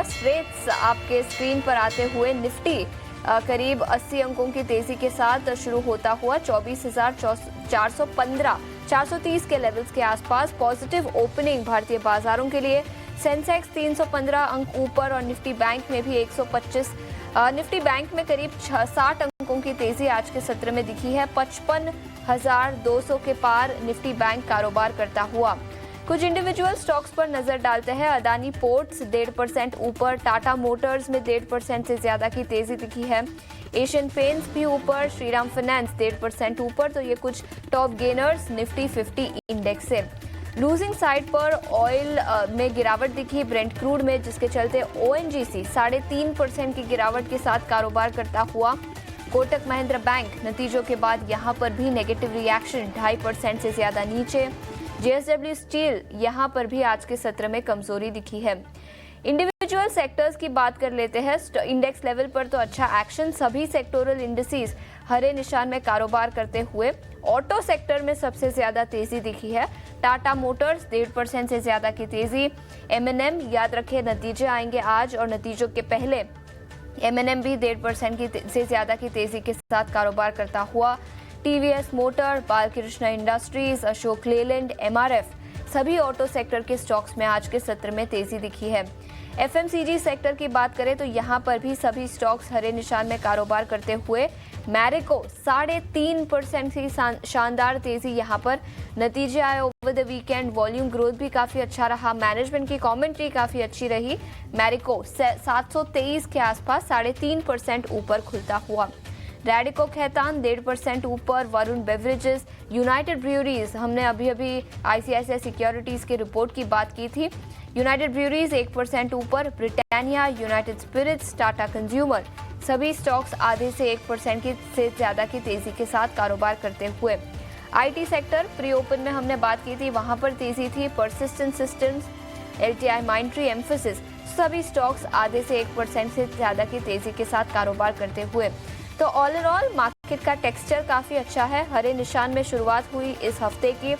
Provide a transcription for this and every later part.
Interest rates आपके screen पर आते हुए निफ्टी करीब 80 अंकों की तेजी के साथ शुरू होता हुआ 24,415 430 के लेवल्स के आसपास पॉजिटिव ओपनिंग भारतीय बाजारों के लिए। सेंसेक्स 315 अंक ऊपर और निफ्टी बैंक में भी 125 निफ्टी बैंक में करीब 60 अंकों की तेजी आज के सत्र में दिखी है। 55,200 के पार निफ्टी बैंक कारोबार करता हुआ। कुछ इंडिविजुअल स्टॉक्स पर नजर डालते हैं। अदानी पोर्ट्स 1.5% ऊपर, टाटा मोटर्स में 1.5% से ज्यादा की तेजी दिखी है। एशियन पेंट्स भी ऊपर, श्रीराम फाइनेंस 1.5% ऊपर। तो ये कुछ टॉप गेनर्स निफ्टी 50 इंडेक्स से। लूजिंग साइड पर ऑयल में गिरावट दिखी ब्रेंट क्रूड में, जिसके चलते ONGC 3.5% की गिरावट के साथ कारोबार करता हुआ। कोटक महिंद्रा बैंक नतीजों के बाद यहां पर भी नेगेटिव रिएक्शन 2.5% से ज्यादा नीचे। JSW स्टील यहां पर भी आज के सत्र में कमजोरी दिखी है। इंडिविजुअल सेक्टर्स की बात कर लेते हैं। इंडेक्स लेवल पर तो अच्छा एक्शन, सभी सेक्टोरल इंडिसेस हरे निशान में कारोबार करते हुए। ऑटो सेक्टर में सबसे ज्यादा तेजी दिखी है। टाटा मोटर्स 1.5% से ज्यादा की तेजी। M&M याद रखें नतीजे आएंगे आज और नतीजों के पहले M&M भी 1.5% से ज्यादा की तेजी के साथ कारोबार करता हुआ। TVS motor, Balkrishna industries, Ashok Leyland, MRF सभी ऑटो सेक्टर के स्टॉक्स में आज के सत्र में तेजी दिखी है। FMCG सेक्टर की बात करें तो यहां पर भी सभी स्टॉक्स हरे निशान में कारोबार करते हुए। मैरिको 3.5% की शानदार तेजी यहां पर। नतीजे आए over the weekend, volume growth भी काफी अच्छा रहा, मैनेजमेंट की कमेंट्री काफी अच्छी रही। मैरिको 723 के आसपास 3.5% ऊपर खुलता हुआ। रैडिको खैतान 1.5% ऊपर। वरुण बेवरेजेस, यूनाइटेड ब्रूअरीज, हमने अभी ICICI सिक्योरिटीज की रिपोर्ट की बात की थी। यूनाइटेड ब्रूअरीज 1% ऊपर। Britannia, United Spirits, Tata consumer सभी स्टॉक्स आधे से 1% से ज्यादा की तेजी के साथ कारोबार करते हुए। IT सेक्टर प्री ओपन में हमने बात की थी, वहां पर तेजी थी। परसिस्टेंट सिस्टम्स, LTI माइंट्री, एम्फेसिस सभी स्टॉक्स आधे से 1% से ज्यादा की तेजी के साथ कारोबार करते हुए। तो ऑल इन ऑल मार्केट का टेक्सचर काफी अच्छा है। हरे निशान में शुरुआत हुई इस हफ्ते की।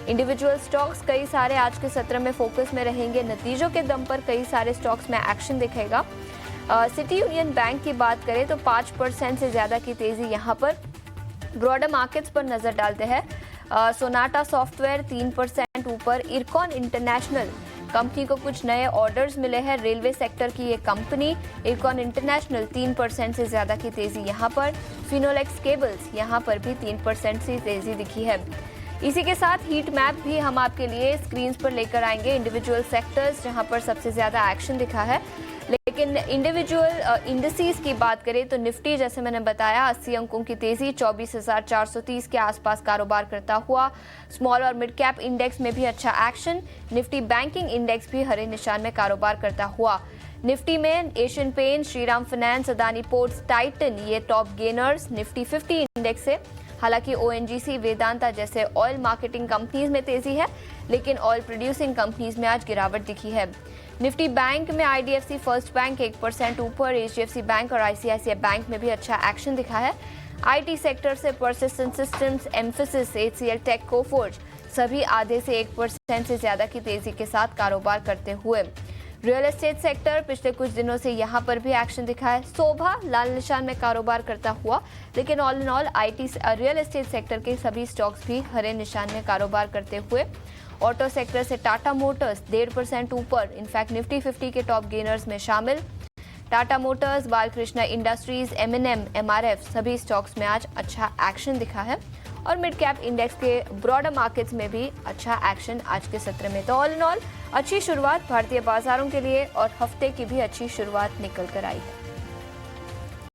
इंडिविजुअल स्टॉक्स कई सारे आज के सत्र में फोकस में रहेंगे। नतीजों के दम पर कई सारे स्टॉक्स में एक्शन दिखेगा। सिटी यूनियन बैंक की बात करें तो 5% से ज्यादा की तेजी यहां पर। ब्रॉडर मार्केट्स पर नजर डालते हैं। सोनाटा सॉफ्टवेयर 3% ऊपर। इरकॉन इंटरनेशनल कंपनी को कुछ नए ऑर्डर्स मिले हैं, रेलवे सेक्टर की ये कंपनी। इरकॉन इंटरनेशनल 3% से ज्यादा की तेजी यहां पर। फिनोलेक्स केबल्स यहां पर भी 3% से तेजी दिखी है। इसी के साथ हीट मैप भी हम आपके लिए स्क्रीन पर लेकर आएंगे। इंडिविजुअल सेक्टर्स जहां पर सबसे ज्यादा एक्शन दिखा है। लेकिन इंडिविजुअल इंडिसेस की बात करें तो निफ्टी जैसे मैंने बताया 80 अंकों की तेजी 24,430 के आसपास कारोबार करता हुआ। स्मॉल और मिड कैप इंडेक्स में भी अच्छा एक्शन। निफ्टी बैंकिंग इंडेक्स भी हरे निशान में कारोबार करता हुआ। निफ्टी में Asian paint, Shriram finance, Adani ports, Titan ये टॉप गेनर्स निफ्टी 50 इंडेक्स से। हालांकि ONGC, वेदांता जैसे ऑयल मार्केटिंग कंपनीज में तेजी है, लेकिन ऑयल प्रोड्यूसिंग कंपनीज में आज गिरावट दिखी है। निफ्टी बैंक में IDFC फर्स्ट बैंक 1% ऊपर। HDFC बैंक और ICICI बैंक में भी अच्छा एक्शन दिखा है। IT सेक्टर से Persistent Systems, Mphasis, HCL tech, Coforge सभी आधे से 1% से ज्यादा की तेजी के साथ कारोबार करते हुए। रियल एस्टेट सेक्टर पिछले कुछ दिनों से यहां पर भी एक्शन दिखा है। शोभा लाल निशान में कारोबार करता हुआ, लेकिन all in all real estate sector के सभी स्टॉक्स भी हरे निशान में कारोबार करते हुए। ऑटो सेक्टर से टाटा मोटर्स 1.5% ऊपर, इनफैक्ट निफ्टी 50 के टॉप गेनर्स में शामिल। Tata Motors, Balkrishna industries, M&M, MRF सभी स्टॉक्स में आज अच्छा एक्शन दिखा है। और मिड कैप इंडेक्स के ब्रॉडर मार्केट्स में भी अच्छा एक्शन आज के सत्र में। तो ऑल इन ऑल अच्छी शुरुआत भारतीय बाजारों के लिए और हफ्ते की भी अच्छी शुरुआत निकल कर आई है।